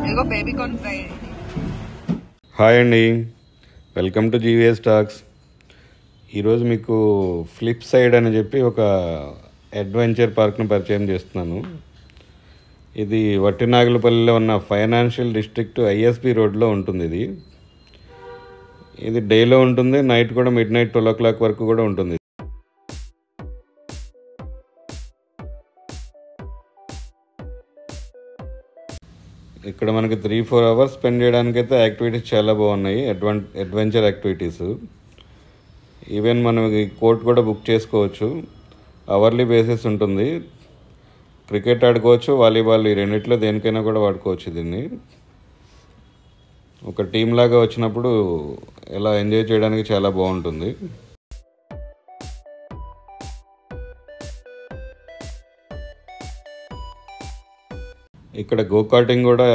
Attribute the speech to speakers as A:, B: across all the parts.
A: ఇగో baby corn fry.
B: Hi అండి, welcome to GVS talks. ఈరోజు మీకు ఫ్లిప్ సైడ్ అని చెప్పి ఒక అడ్వెంచర్ పార్క్ను పరిచయం చేస్తున్నాను. ఇది వట్టినాగులపల్లిలో ఉన్న ఫైనాన్షియల్ డిస్ట్రిక్ట్ ఐఎస్బి రోడ్లో ఉంటుంది. ఇది డేలో ఉంటుంది, నైట్ కూడా మిడ్ నైట్ 12 o'clock వరకు కూడా ఉంటుంది. ఇక్కడ మనకి 3-4 hours స్పెండ్ చేయడానికి అయితే యాక్టివిటీస్ చాలా బాగున్నాయి, అడ్వెంచర్ యాక్టివిటీస్. ఈవెన్ మనం ఈ కోర్ట్ కూడా బుక్ చేసుకోవచ్చు, అవర్లీ బేసిస్ ఉంటుంది. క్రికెట్ ఆడుకోవచ్చు, వాలీబాల్, ఈ రెండిట్లో దేనికైనా కూడా వాడుకోవచ్చు. దీన్ని ఒక టీం లాగా వచ్చినప్పుడు ఎలా ఎంజాయ్ చేయడానికి చాలా బాగుంటుంది. ఇక్కడ గో కార్టింగ్ కూడా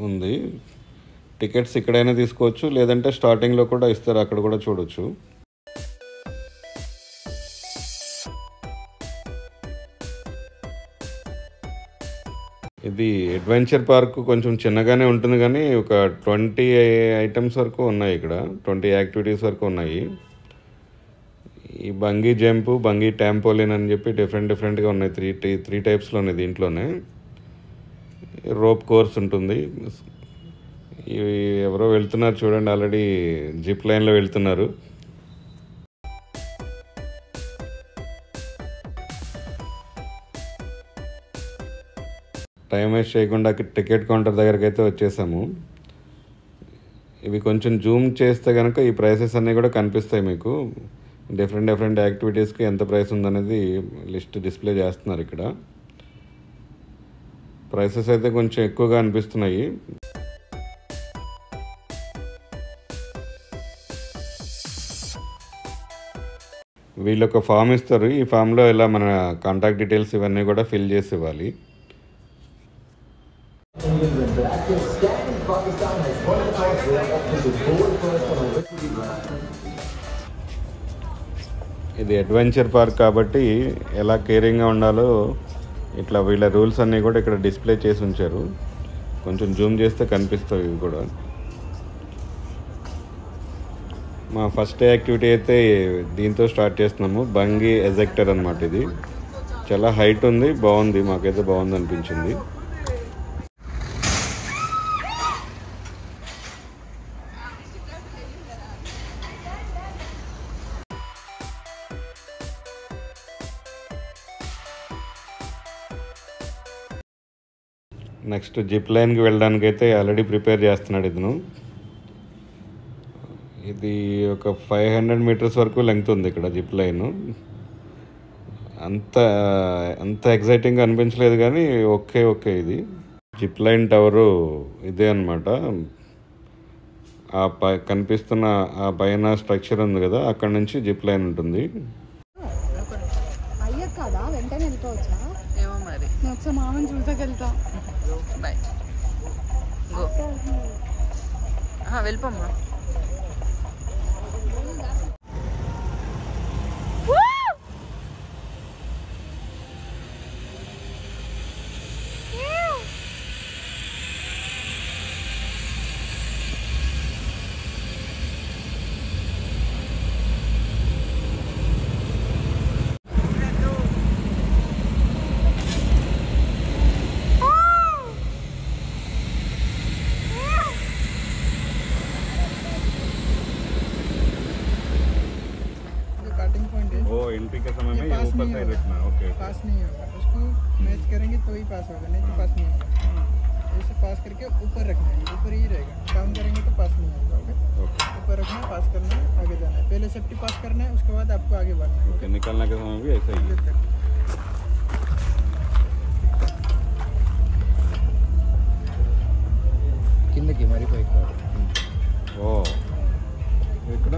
B: ఉంది. టికెట్స్ ఇక్కడైనా తీసుకోవచ్చు, లేదంటే స్టార్టింగ్లో కూడా ఇస్తారు, అక్కడ కూడా చూడొచ్చు. ఇది అడ్వెంచర్ పార్క్ కొంచెం చిన్నగానే ఉంటుంది, కానీ ఒక 20 ఐటమ్స్ వరకు ఉన్నాయి. ఇక్కడ 20 యాక్టివిటీస్ వరకు ఉన్నాయి. ఈ బంగీ జంప్, బంగీ ట్యాంపోలిన్ అని చెప్పి డిఫరెంట్గా ఉన్నాయి. త్రీ టైప్స్లో ఉన్నాయి. దీంట్లోనే రోప్ కోర్స్ ఉంటుంది. ఎవరో వెళ్తున్నారు చూడండి, ఆల్రెడీ జిప్ లైన్లో వెళ్తున్నారు. టైం వేస్ట్ చేయకుండా టికెట్ కౌంటర్ దగ్గరికి అయితే వచ్చేసాము. ఇవి కొంచెం జూమ్ చేస్తే కనుక ఈ ప్రైసెస్ అన్నీ కూడా కనిపిస్తాయి మీకు. డిఫరెంట్ యాక్టివిటీస్కి ఎంత ప్రైస్ ఉందనేది లిస్ట్ డిస్ప్లే చేస్తున్నారు. ఇక్కడ ప్రైసెస్ అయితే కొంచెం ఎక్కువగా అనిపిస్తున్నాయి. వీళ్ళు ఒక ఫామ్ ఇస్తారు. ఈ ఫామ్లో ఇలా మన కాంటాక్ట్ డీటెయిల్స్ ఇవన్నీ కూడా ఫిల్ చేసి ఇవ్వాలి. ఇది అడ్వెంచర్ పార్క్ కాబట్టి ఎలా కేరింగ్గా ఉండాలో ఇట్లా వీళ్ళ రూల్స్ అన్నీ కూడా ఇక్కడ డిస్ప్లే చేసి ఉంచారు. కొంచెం జూమ్ చేస్తే కనిపిస్తాయి ఇవి కూడా. మా ఫస్ట్ యాక్టివిటీ అయితే దీంతో స్టార్ట్ చేస్తున్నాము. బంగీ ఎజెక్టర్ అనమాట. ఇది చాలా హైట్ ఉంది, బాగుంది, మాకైతే బాగుంది అనిపించింది. నెక్స్ట్ జిప్ లైన్కి వెళ్ళడానికి అయితే ఆల్రెడీ ప్రిపేర్ చేస్తున్నాడు ఇతను. ఇది ఒక 500 meters వరకు లెంగ్త్ ఉంది ఇక్కడ జిప్ లైన్. అంత ఎగ్జైటింగ్గా అనిపించలేదు, కానీ ఓకే. ఇది జిప్ లైన్ టవరు ఇదే అనమాట. కనిపిస్తున్న ఆ పైన స్ట్రక్చర్ ఉంది కదా, అక్కడ నుంచి జిప్ లైన్ ఉంటుంది.
A: మామని చూసకెళ్తా. బాయ్, వెళ్ళిపోమ్మా.
B: एंट्री के समय में ये ऊपर साइड रखना। ओके,
C: पास नहीं होगा, उसको मैच करेंगे तो ही पास होगा, नहीं तो पास नहीं होगा। ऐसे पास करके ऊपर रखना है, ऊपर ही रहेगा। काम करेंगे तो पास नहीं होगा। ओके, ऊपर रखना, पास करना है, आगे जाना है। पहले सेफ्टी पास करना है, उसके बाद आपको आगे बढ़ना है।
B: ओके, निकलने के समय भी ऐसा ही।
C: కిందకి మరి పైకి.
B: ఓ ఇక్కడ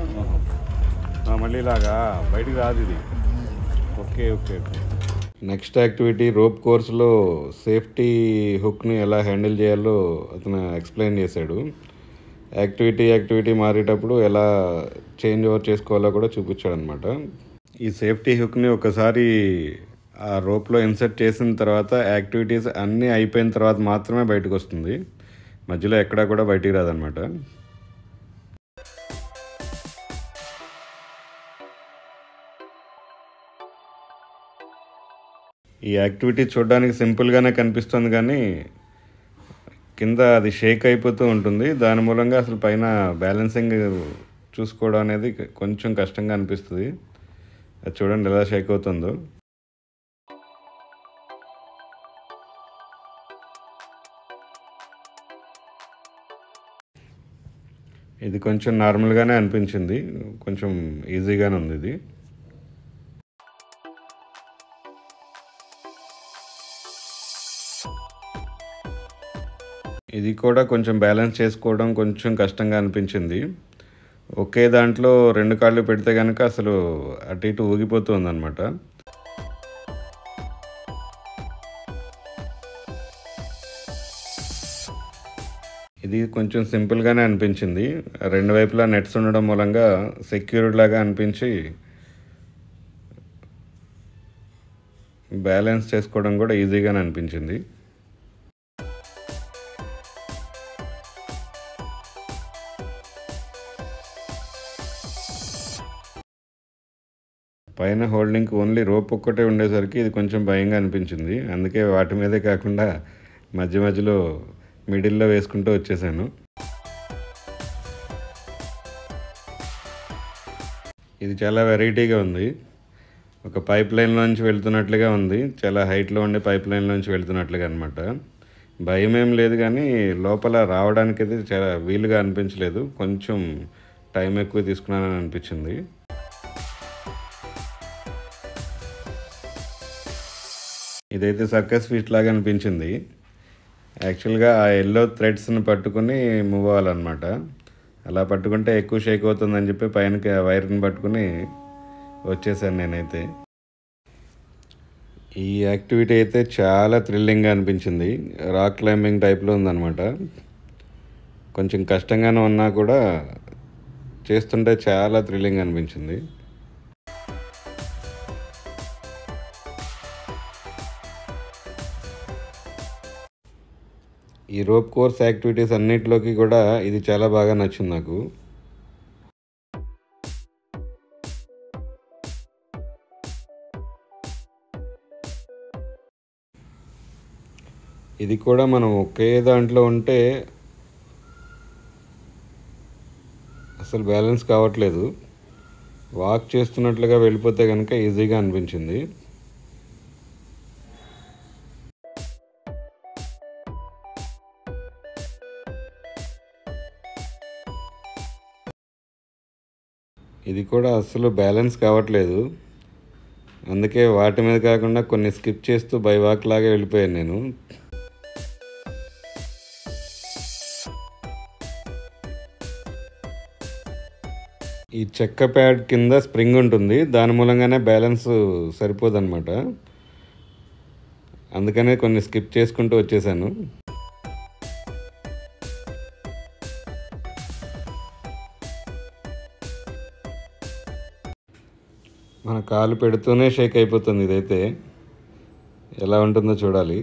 B: మళ్ళీ ఇలాగా బయటికి రాదు ఇది. ఓకే. నెక్స్ట్ యాక్టివిటీ రోప్ కోర్స్లో సేఫ్టీ హుక్ని ఎలా హ్యాండిల్ చేయాలో అతను ఎక్స్ప్లెయిన్ చేశాడు. యాక్టివిటీ మారేటప్పుడు ఎలా చేంజ్ ఓవర్ చేసుకోవాలో కూడా చూపించాడు అనమాట. ఈ సేఫ్టీ హుక్ని ఒకసారి ఆ రోప్లో ఇన్సర్ట్ చేసిన తర్వాత యాక్టివిటీస్ అన్నీ అయిపోయిన తర్వాత మాత్రమే బయటకు వస్తుంది. మధ్యలో ఎక్కడా కూడా బయటికి రాదనమాట. ఈ యాక్టివిటీ చూడడానికి సింపుల్గానే కనిపిస్తుంది, కానీ కింద అది షేక్ అయిపోతూ ఉంటుంది. దాని మూలంగా అసలు పైన బ్యాలెన్సింగ్ చూసుకోవడం అనేది కొంచెం కష్టంగా అనిపిస్తుంది. అది చూడండి ఎలా షేక్ అవుతుందో. ఇది కొంచెం నార్మల్గానే అనిపించింది, కొంచెం ఈజీగానే ఉంది ఇది. ఇది కూడా కొంచెం బ్యాలెన్స్ చేసుకోవడం కొంచెం కష్టంగా అనిపించింది. ఒకే దాంట్లో 2 కాళ్ళు పెడితే కనుక అసలు అటు ఇటు ఊగిపోతుంది అనమాట. ఇది కొంచెం సింపుల్గానే అనిపించింది. 2 వైపులా నెట్స్ ఉండడం మూలంగా సెక్యూర్డ్ లాగా అనిపించి బ్యాలెన్స్ చేసుకోవడం కూడా ఈజీగానే అనిపించింది. పైన హోల్డింగ్కి ఓన్లీ రోప్ ఒక్కటే ఉండేసరికి ఇది కొంచెం భయంగా అనిపించింది. అందుకే వాటి మీదే కాకుండా మధ్య మధ్యలో మిడిల్లో వేసుకుంటూ వచ్చేసాను. ఇది చాలా వెరైటీగా ఉంది. ఒక పైప్ లైన్లోంచి వెళ్తున్నట్లుగా ఉంది, చాలా హైట్లో ఉండే పైప్ లైన్లోంచి వెళ్తున్నట్లుగా అనమాట. భయం ఏం లేదు, కానీ లోపల రావడానికి అయితే చాలా వీలుగా అనిపించలేదు. కొంచెం టైం ఎక్కువ తీసుకున్నానని అనిపించింది. ఇదైతే సర్కస్ ఫీట్ లాగా అనిపించింది. యాక్చువల్గా ఆ ఎల్లో థ్రెడ్స్ని పట్టుకుని మూవ్ అవ్వాలన్నమాట. అలా పట్టుకుంటే ఎక్కువ షేక్ అవుతుందని చెప్పి పైనకి వైర్ని పట్టుకుని వచ్చేసాను నేనైతే. ఈ యాక్టివిటీ అయితే చాలా థ్రిల్లింగ్గా అనిపించింది. రాక్ క్లైంబింగ్ టైప్లో ఉందన్నమాట. కొంచెం కష్టంగానే ఉన్నా కూడా చేస్తుంటే చాలా థ్రిల్లింగ్ అనిపించింది. ఈ రోప్ కోర్స్ యాక్టివిటీస్ అన్నిటిలోకి కూడా ఇది చాలా బాగా నచ్చింది నాకు. ఇది కూడా మనం ఒకే దాంట్లో ఉంటే అసలు బ్యాలెన్స్ కావట్లేదు. వాక్ చేస్తున్నట్లుగా వెళ్ళిపోతే కనుక ఈజీగా అనిపించింది. ఇది కూడా అస్సలు బ్యాలెన్స్ కావట్లేదు. అందుకే వాటి మీద కాకుండా కొన్ని స్కిప్ చేస్తూ బై వాక్ లాగా వెళ్ళిపోయాను నేను. ఈ చెక్క ప్యాడ్ కింద స్ప్రింగ్ ఉంటుంది, దాని మూలంగానే బ్యాలెన్స్ సరిపోదన్నమాట. అందుకనే కొన్ని స్కిప్ చేసుకుంటూ వచ్చేసాను. మన కాలు పెడుతూనే షేక్ అయిపోతుంది. ఇదైతే ఎలా ఉంటుందో చూడాలి.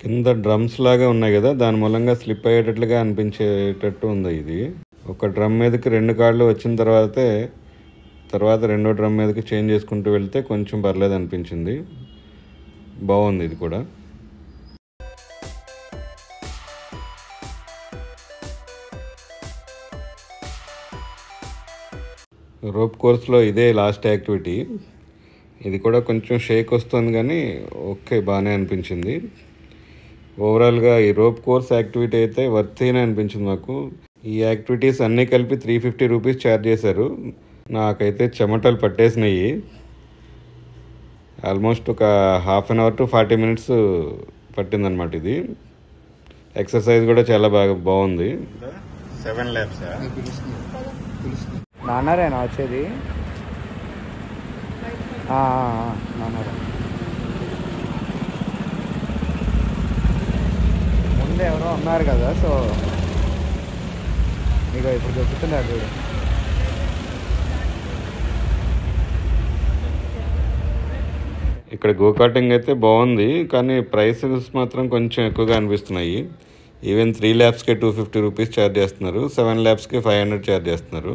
B: కింద డ్రమ్స్ లాగా ఉన్నాయి కదా, దాని మూలంగా స్లిప్ అయ్యేటట్లుగా అనిపించేటట్టు ఉంది. ఇది ఒక డ్రమ్ మీదకి 2 కాళ్ళు వచ్చిన తర్వాత రెండో డ్రమ్ మీదకి చేంజ్ చేసుకుంటూ వెళ్తే కొంచెం పర్లేదు అనిపించింది. బాగుంది ఇది కూడా. రోప్ కోర్స్లో ఇదే లాస్ట్ యాక్టివిటీ. ఇది కూడా కొంచెం షేక్ వస్తుంది, కానీ ఓకే బాగానే అనిపించింది. ఓవరాల్గా ఈ రోప్ కోర్స్ యాక్టివిటీ అయితే వర్తీనే అనిపించింది నాకు. ఈ యాక్టివిటీస్ అన్నీ కలిపి 350 రూపీస్ ఛార్జ్ చేశారు. నాకైతే చెమటలు పట్టేసినాయి. ఆల్మోస్ట్ ఒక ½ an hour to 40 minutes పట్టిందనమాట. ఇది ఎక్సర్సైజ్ కూడా చాలా బాగుంది. 7 laps.
C: నాన్నరేనా వచ్చేది? నాన్నరే. ముందే ఎవరో ఉన్నారు కదా, సో మీకు ఇప్పుడు చెప్తున్నారు చూడు.
B: ఇక్కడ గోకాటింగ్ అయితే బాగుంది, కానీ ప్రైసెస్ మాత్రం కొంచెం ఎక్కువగా అనిపిస్తున్నాయి. ఈవెన్ 3 laps-కే 250 రూపీస్ ఛార్జ్ చేస్తున్నారు, 7 laps-కి 500 ఛార్జ్ చేస్తున్నారు.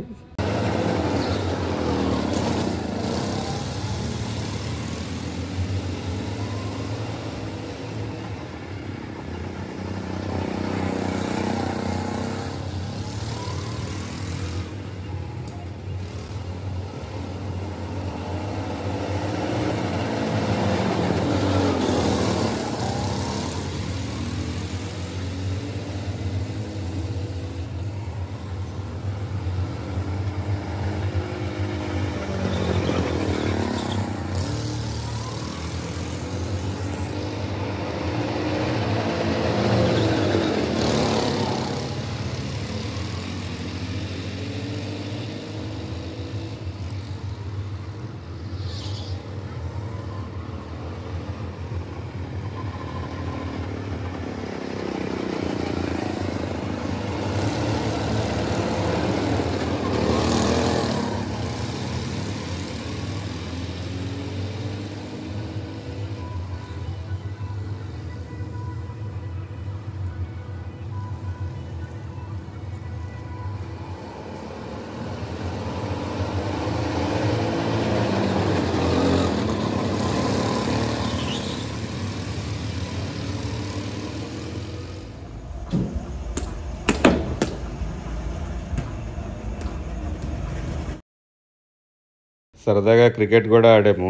B: సరదాగా క్రికెట్ కూడా ఆడాము.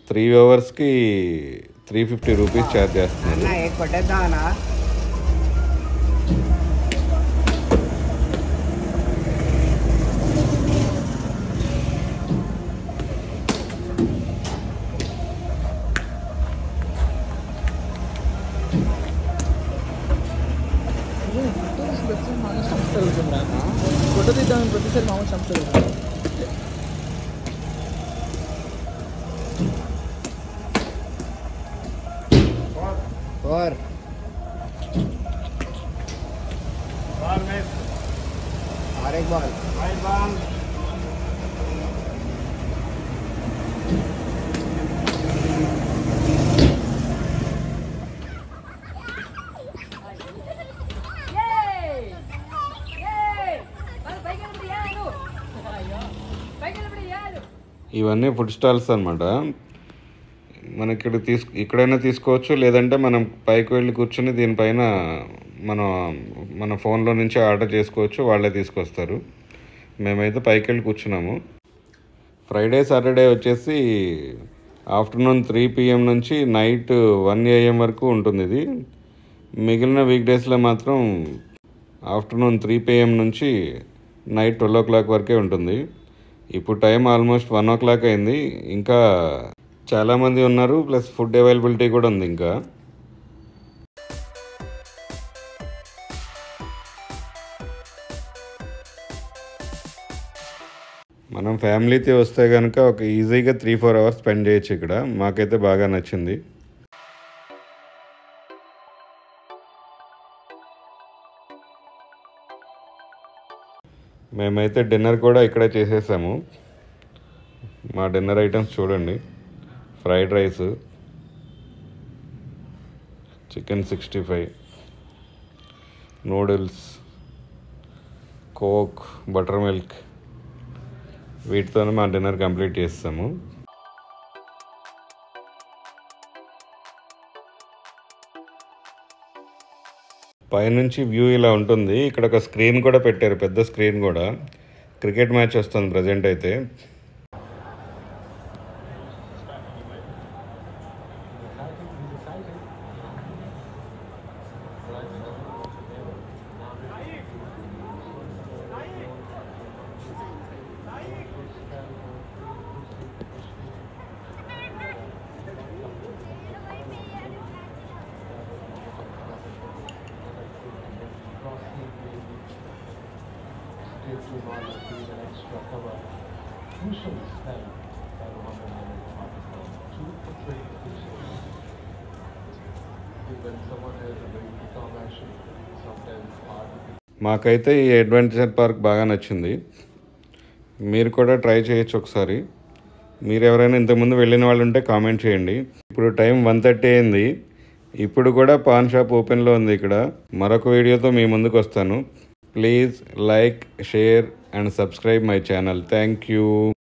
B: 3 ఓవర్స్కి 350 రూపీస్ ఛార్జ్ చేస్తున్నారు.
C: ఫోటో తీద్దామని ప్రతిసారి మామూలు సంస్థలు और एक बॉल
B: ఇవన్నీ ఫుడ్ స్టాల్స్ అన్నమాట. మనకి ఇక్కడైనా తీసుకోవచ్చు, లేదంటే మనం పైకి వెళ్ళి కూర్చొని దీనిపైన మన ఫోన్లో నుంచి ఆర్డర్ చేసుకోవచ్చు, వాళ్ళే తీసుకొస్తారు. మేమైతే పైకి వెళ్ళి కూర్చున్నాము. ఫ్రైడే సాటర్డే వచ్చేసి ఆఫ్టర్నూన్ 3 PM నుంచి నైట్ 1 AM వరకు ఉంటుంది ఇది. మిగిలిన వీక్ డేస్లో మాత్రం ఆఫ్టర్నూన్ 3 PM నుంచి నైట్ 12 o'clock వరకే ఉంటుంది. ఇప్పుడు టైం ఆల్మోస్ట్ 1 o'clock అయింది. ఇంకా చాలామంది ఉన్నారు, ప్లస్ ఫుడ్ అవైలబిలిటీ కూడా ఉంది. ఇంకా మనం ఫ్యామిలీతో వస్తే కనుక ఒక ఈజీగా 3-4 hours స్పెండ్ చేయొచ్చు ఇక్కడ. మాకైతే బాగా నచ్చింది. మేమైతే డిన్నర్ కూడా ఇక్కడే చేసేసాము. మా డిన్నర్ ఐటమ్స్ చూడండి: fried rice, chicken 65, noodles, coke, butter milk. వీటితోనే మా డిన్నర్ కంప్లీట్ చేస్తాము. పైనుంచి వ్యూ ఇలా ఉంటుంది. ఇక్కడ ఒక స్క్రీన్ కూడా పెట్టారు, పెద్ద స్క్రీన్ కూడా. క్రికెట్ మ్యాచ్ వస్తుంది ప్రజెంట్ అయితే. మాకైతే ఈ అడ్వెంచర్ పార్క్ బాగా నచ్చింది. మీరు కూడా ట్రై చేయొచ్చు ఒకసారి. మీరు ఎవరైనా ఇంతకుముందు వెళ్ళిన వాళ్ళు ఉంటే కామెంట్ చేయండి. ఇప్పుడు టైం 1:30 అయింది. ఇప్పుడు కూడా పాన్ షాప్ ఓపెన్లో ఉంది ఇక్కడ. మరొక వీడియోతో మీ ముందుకు వస్తాను. Please like, share and subscribe my channel. Thank you.